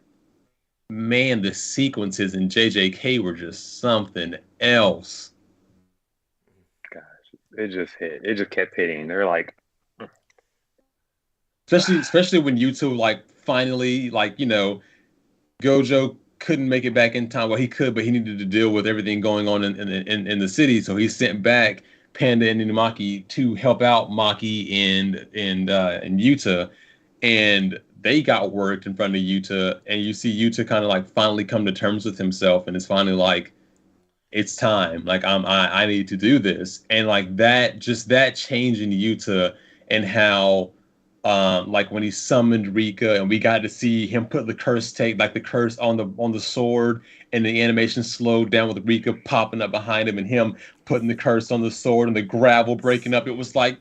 man, the sequences in JJK were just something else. Gosh, it just hit. It just kept hitting. They're like, Especially when you two like finally like Gojo couldn't make it back in time. Well, he could, but he needed to deal with everything going on in the city. So he sent back Panda and Inumaki to help out Maki and Yuta, and they got worked in front of Yuta. And you see Yuta kind of like finally come to terms with himself, and it's finally like it's time. Like I need to do this, and like that just that change in Yuta and how like when he summoned Rika and we got to see him put the curse take like the curse on the sword and the animation slowed down with Rika popping up behind him and him putting the curse on the sword and the gravel breaking up. It was like,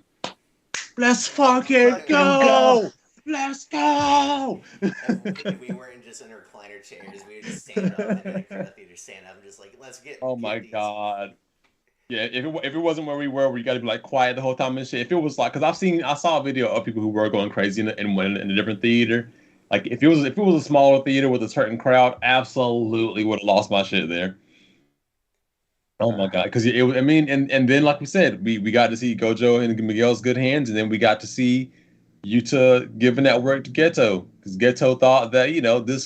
let's fucking let's go. go! Let's go! If we weren't just in recliner chairs, we would just stand up and in a crowd theater stand up and just like let's Oh my get these. god. Yeah, if it wasn't where you got to be like quiet the whole time and shit. If it was like, because I saw a video of people who were going crazy in a different theater. Like if it was a smaller theater with a certain crowd, absolutely would have lost my shit there. Oh my god, because I mean, and then like we said, we got to see Gojo and Miguel's good hands, and then we got to see Yuta giving that work to Geto because Geto thought that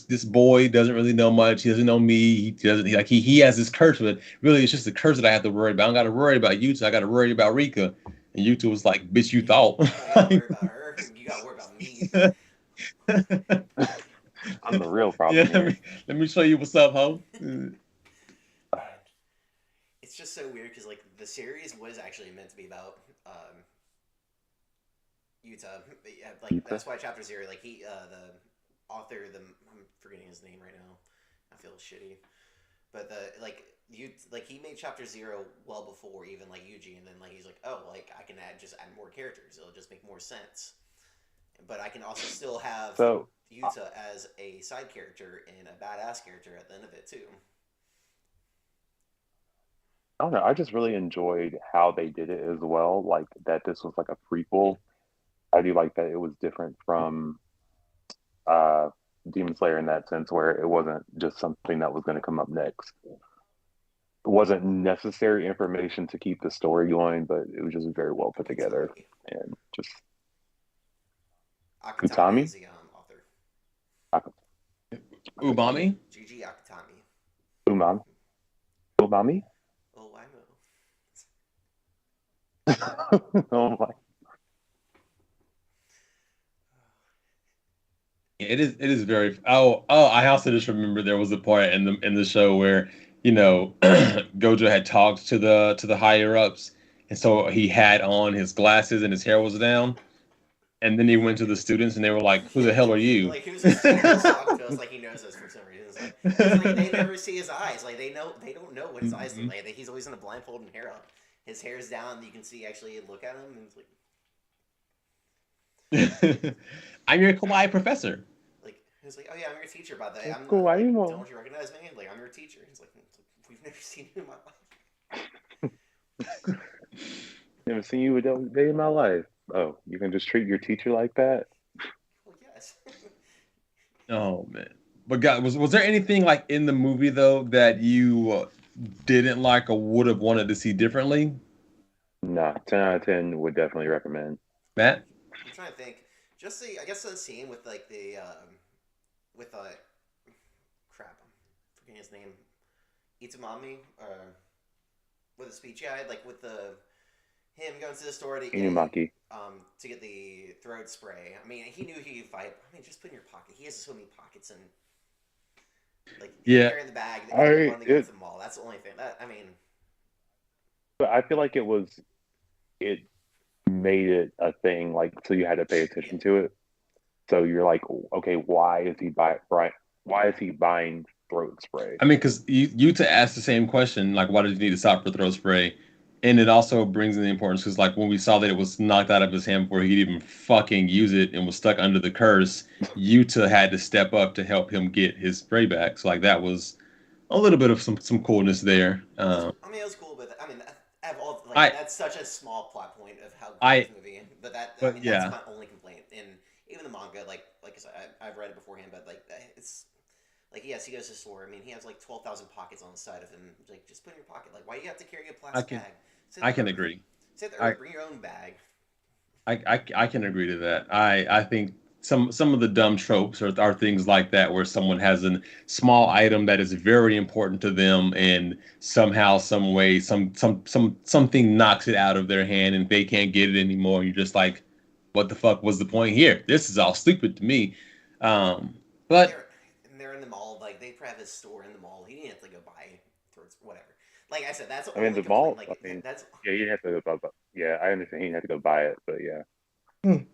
this boy doesn't really know much. He doesn't know me. He doesn't he has this curse, but really it's just the curse that I have to worry about. I don't got to worry about Yuta. I got to worry about Rika. And Yuta was like, "Bitch, you thought." You ain't gotta worry about her. You gotta worry about me. I'm the real Yeah, problem here. let me show you what's up, ho. Man, it's just so weird because like the series was actually meant to be about Utah. But yeah, like Pizza. that's why Chapter Zero, like the author, I'm forgetting his name right now. I feel shitty, but he made Chapter Zero well before even like Yuji, and then like he's like, oh, like I can add more characters. It'll just make more sense. But I can also still have So Yuta as a side character and a badass character at the end of it too. I don't know. I just really enjoyed how they did it as well. Like that this was like a prequel. I do like that it was different from uh Demon Slayer in that sense where it wasn't just something that was going to come up next. It wasn't necessary information to keep the story going, but it was just very well put together Akatami. and just Akatami Utami, is the author. Umami. Gigi Akatami. Umami, Umami. Oh, I know. Oh my! It is very I also just remember there was a part in the show where Gojo had talked to the higher ups, and so he had on his glasses and his hair was down, and then he went to the students and they were like, "Who the hell are you?" Like who's this dude that's talking to us? Like he knows us for some reason. It's like because like they never see his eyes. Like they don't know what his eyes look Mhm. like. He's always in a blindfold and hair up. His hair's down. You can see actually look at him and it's I'm your kawaii professor. like he's like, oh yeah, I'm your teacher. By the way, I'm Cool. not, Why do like, you know? don't you recognize me? Like I'm your teacher. He's like, we've never seen you in my life. Never seen you a day in my life. Oh, you can just treat your teacher like that? Well, yes. Oh man. But God, was there anything like in the movie though that you didn't like or would have wanted to see differently, Nah, 10 out of 10 would definitely recommend. Matt? I'm trying to think. Just the I guess the scene with like the with crap, I'm forgetting his name. Itamami, with the speech guy, like with the him going to the store Inumaki. to get the throat spray. I mean, he knew he could fight. I mean, just put in your pocket. He has so many pockets and like him Yeah. carrying the bag and I wanting to go to it, the mall. That's the only thing. That I mean, but I feel like it made it a thing, like so you had to pay attention to it. So you're like, okay, why is he buying throat spray? I mean, because Yuta asked the same question, like, why did you need to stop for throat spray? And it also brings in the importance because, like, when we saw that it was knocked out of his hand before he'd even fucking use it and was stuck under the curse, Yuta had to step up to help him get his spray back. So, like, that was a little bit of some coolness there. I mean, it was cool, but I mean, I have all like I that's such a small plot point of how good I this movie. But I but mean, that's yeah, my only complaint. And even the manga, like I said, I've read it beforehand, but like it's like yes, he goes to the store. I mean, he has like 12,000 pockets on the side of him. Like, just put in your pocket. Like, why do you have to carry a I plastic can bag? I can agree. Sit I there, bring your own bag. I can agree to that. I think some of the dumb tropes are things like that where someone has a small item that is very important to them and somehow some way something knocks it out of their hand and they can't get it anymore. You're just like, what the fuck was the point here? This is all stupid to me. But They're in the mall. Like, they probably have his store in the mall. He didn't have to go buy towards whatever. Like I said, that's the I mean, only the complaint. mall. Like I mean, that's yeah, you have to go. Yeah, I understand. You have to go buy it, but yeah. why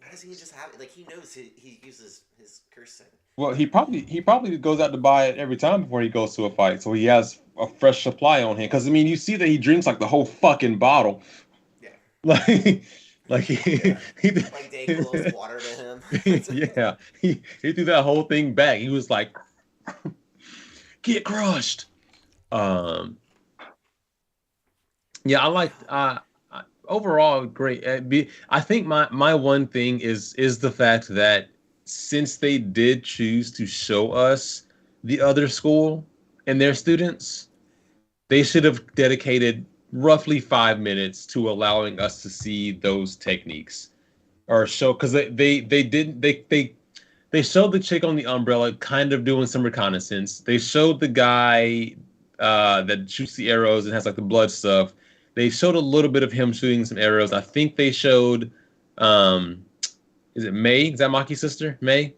doesn't he just have it? Like, he knows he uses his curse thing. well, he probably goes out to buy it every time before he goes to a fight, so he has a fresh supply on him. Because I mean, you see that he drinks like the whole fucking bottle. Yeah. Like Yeah. he Like Dayquil's water to him. yeah, he threw that whole thing back. He was like, get crushed. Um, yeah, I liked. Overall, great. I think my one thing is the fact that since they did choose to show us the other school and their students, they should have dedicated roughly 5 minutes to allowing us to see those techniques or show because they didn't they showed the chick on the umbrella kind of doing some reconnaissance. They showed the guy that shoots the arrows and has like the blood stuff. They showed a little bit of him shooting some arrows. I think they showed um is it May? Is that Maki's sister? May?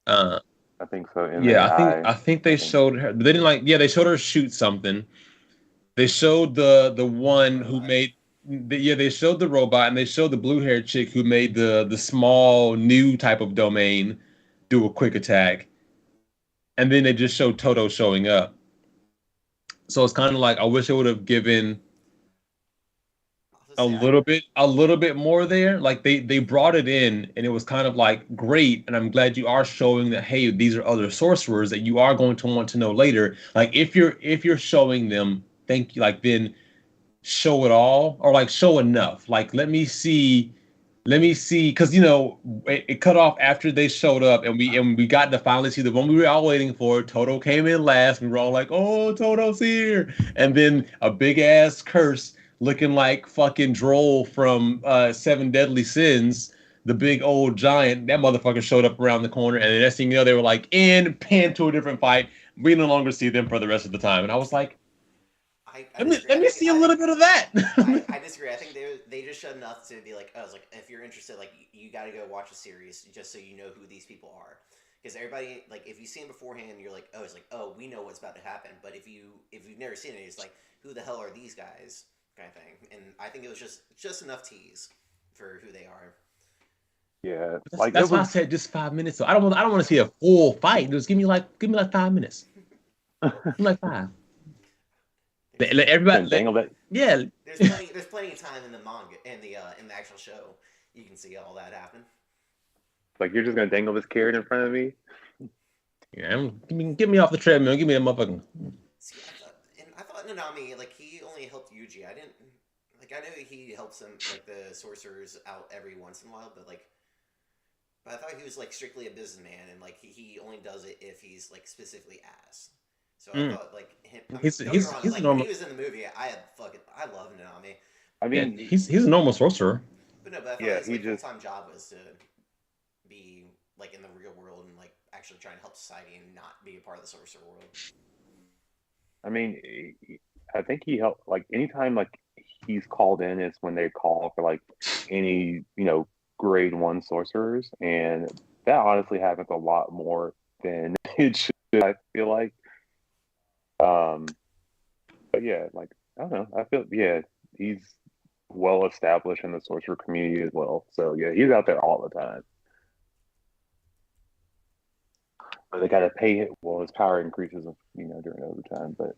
Uh I think so. yeah, I think MAI. I think they showed her. They didn't like yeah, they showed her shoot something. They showed the one who made yeah, they showed the robot and they showed the blue haired chick who made the small new type of domain do a quick attack. And then they just showed Toto showing up. So it's kind of like I wish I would have given a little bit more there. Like they brought it in and it was kind of like great. And I'm glad you are showing that hey, these are other sorcerers that you are going to want to know later. Like if you're showing them, thank you, like then show it all or like show enough. Like let me see because it cut off after they showed up and we got to finally see the one we were all waiting for. Toto came in last. We were all like, oh, Toto's here. And then a big ass curse looking like fucking Droll from Seven Deadly Sins, the big old giant. That motherfucker showed up around the corner, and the next thing you know, they were like in pan to a different fight. We no longer see them for the rest of the time. And I was like, I let me disagree. let me see a little bit of that. I disagree. I think they just showed enough to be like, oh, it's like if you're interested, like you got to go watch a series just so you know who these people are. Because everybody, like, if you see them beforehand, you're like, oh, it's like, oh, we know what's about to happen. But if you've never seen it, it's like, who the hell are these guys, kind of thing. And I think it was just enough tease for who they are. Yeah, That's why I said just 5 minutes. So I don't want to see a full fight. Just give me like 5 minutes. Give me like 5. Let everybody dangle that. Yeah. There's plenty of time in the manga in the actual show. You can see all that happen. Like you're just gonna dangle this carrot in front of me? Yeah, get me off the treadmill. Give me a motherfucking. See, I thought Nanami, like, he only helped Yuji. I didn't like. I know he helps them, like, the sorcerers out every once in a while, but I thought he was like strictly a businessman, and like he only does it if he's like specifically asked. So I thought like him. He's like, normal. when he was in the movie, I love Nanami. I mean, he's a normal sorcerer. But no, but I thought his like, full-time job was to be like in the real world and like actually trying to help society and not be a part of the sorcerer world. I mean, I think he helped. Like anytime like he's called in is when they call for like any grade 1 sorcerers, and that honestly happens a lot more than it should. I feel like. But yeah, like I don't know. I feel he's well established in the sorcerer community as well. So yeah, he's out there all the time. But they gotta pay it. Well, his power increases, during overtime. But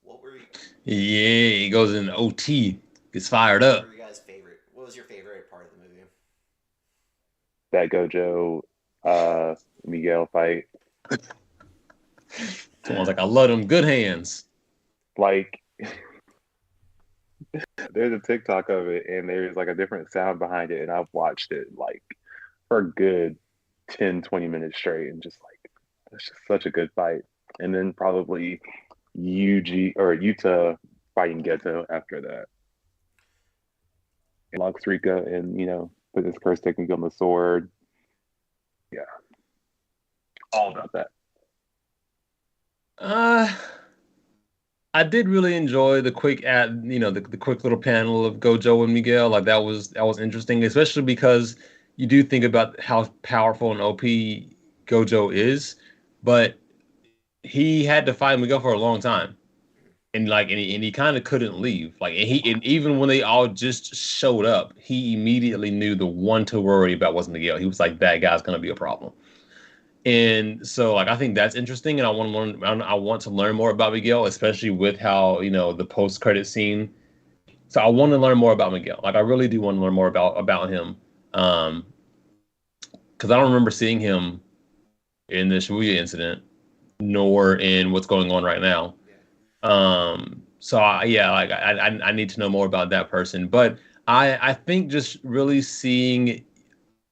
What were you, Yeah, he goes in OT, gets fired what up. were your guys' favorite? What was your favorite part of the movie? that Gojo, Miguel fight, Someone's like, I love them good hands. like there's a TikTok of it, and there's like a different sound behind it, and I've watched it like for a good 10-20 minutes straight, and just like it's just such a good fight. And then probably Yuta fighting Geto after that. And locks Rika and put his curse technique on the sword. Yeah. All about that. I did really enjoy the quick the quick little panel of Gojo and Miguel. Like that was interesting, especially because you do think about how powerful and OP Gojo is, but he had to fight Miguel for a long time, and he kind of couldn't leave. And even when they all just showed up, he immediately knew the one to worry about was Miguel. He was like, that guy's gonna be a problem. And so, I think that's interesting, and I want to learn. I want to learn more about Miguel, especially with how the post-credit scene. So I want to learn more about Miguel. I really do want to learn more about him, because I don't remember seeing him in the Shibuya incident, nor in what's going on right now. So I need to know more about that person. But I think just really seeing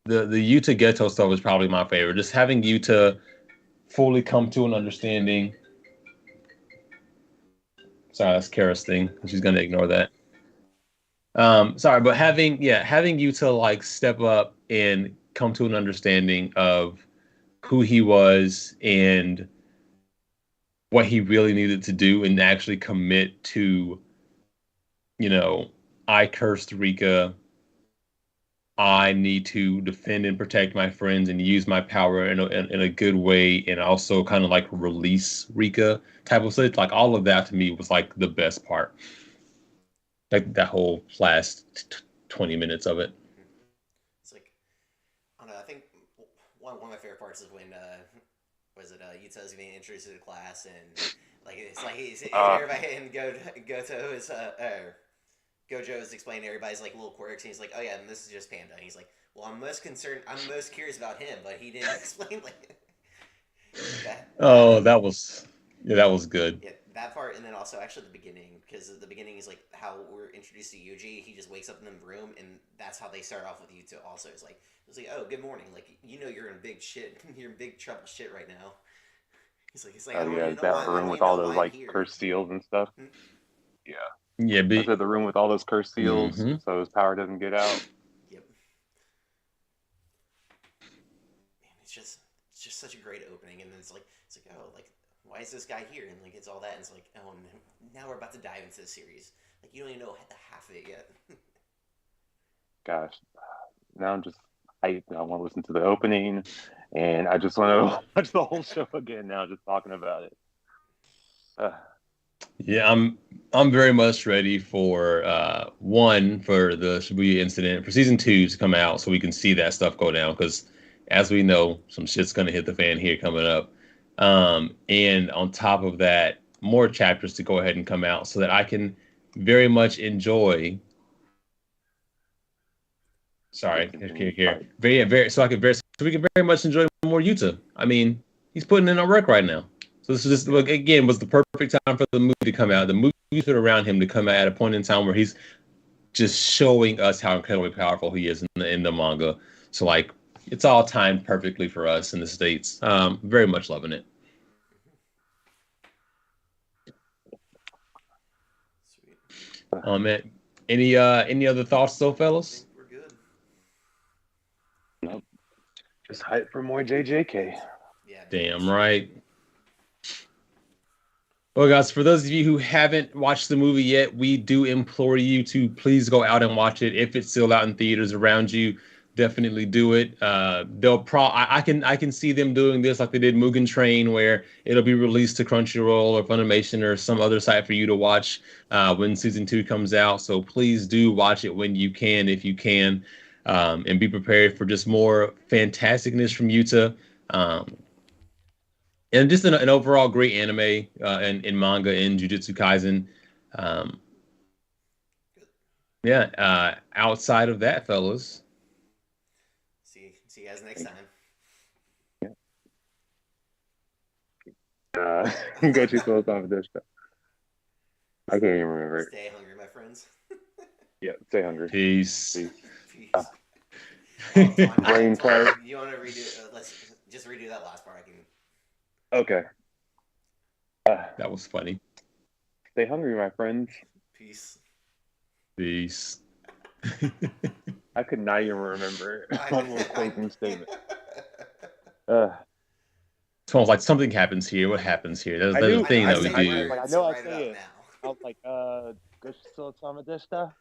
the Yuta Geto stuff was probably my favorite. Just having Yuta fully come to an understanding. Sorry, that's Kara's thing. She's gonna ignore that. Sorry, but having Yuta step up and come to an understanding of who he was and what he really needed to do, and actually commit to, I cursed Rika. I need to defend and protect my friends and use my power in a good way, and also kind of release Rika type of stuff. All of that to me was the best part. That whole last 20 minutes of it. It's I don't know. I think one of my favorite parts is when Yuta's being introduced to the class, and he's everybody, and Goto is Gojo is explaining everybody's little quirks, and he's like, "Oh yeah, and this is just Panda." And he's like, "Well, I'm most curious about him, but he didn't explain that." That was good. Yeah, that part, and then also actually the beginning, because the beginning is how we're introduced to Yuji. He just wakes up in the room, and that's how they start off with Yuta. Also, it's like, "Oh, good morning. You're in big shit. You're in big trouble shit right now." He's like, "Oh yeah, that room with all those cursed seals and stuff." Mm-hmm. Yeah. Yeah, I said the room with all those cursed seals, so his power doesn't get out. Yep. Man, it's just such a great opening, and then it's why is this guy here? And it's all that, and it's oh, now we're about to dive into the series. You don't even know the half of it yet. Gosh, now I'm just I want to listen to the opening, and I just want to watch the whole show again now, just talking about it. Yeah, I'm very much ready for for the Shibuya incident, for season 2 to come out, so we can see that stuff go down. Because as we know, some shit's gonna hit the fan here coming up, and on top of that, more chapters to go ahead and come out, so that I can very much enjoy. Sorry, here. So we can very much enjoy more Yuta. I mean, he's putting in a work right now. So this is just, again, was the perfect time for the movie to come out. The movie put around him to come out at a point in time where he's just showing us how incredibly powerful he is in the manga. So it's all timed perfectly for us in the States. Very much loving it. Sweet. Man, any other thoughts though, fellas? We're good. Nope. Just hype for more JJK. Yeah. Damn right. Well, guys, for those of you who haven't watched the movie yet, we do implore you to please go out and watch it if it's still out in theaters around you. definitely do it. I can see them doing this like they did Mugen Train, where it'll be released to Crunchyroll or Funimation or some other site for you to watch when season 2 comes out. So please do watch it when you can, if you can, and be prepared for just more fantasticness from Yuta. And just an overall great anime and manga in Jujutsu Kaisen. Um, yeah. Outside of that, fellas. See you guys next time. Gochu Philosophical. I can't even remember. Stay hungry, my friends. Yeah, stay hungry. Peace. Peace. Brain fart. You want to redo? Let's just redo that last part. I can. Okay. That was funny. Stay hungry, my friends. Peace. Peace. I could not even remember my little closing statement. It's almost like something happens here. What happens here? There's a thing that we do. I know I say it. I was like, Gochu Philosophical.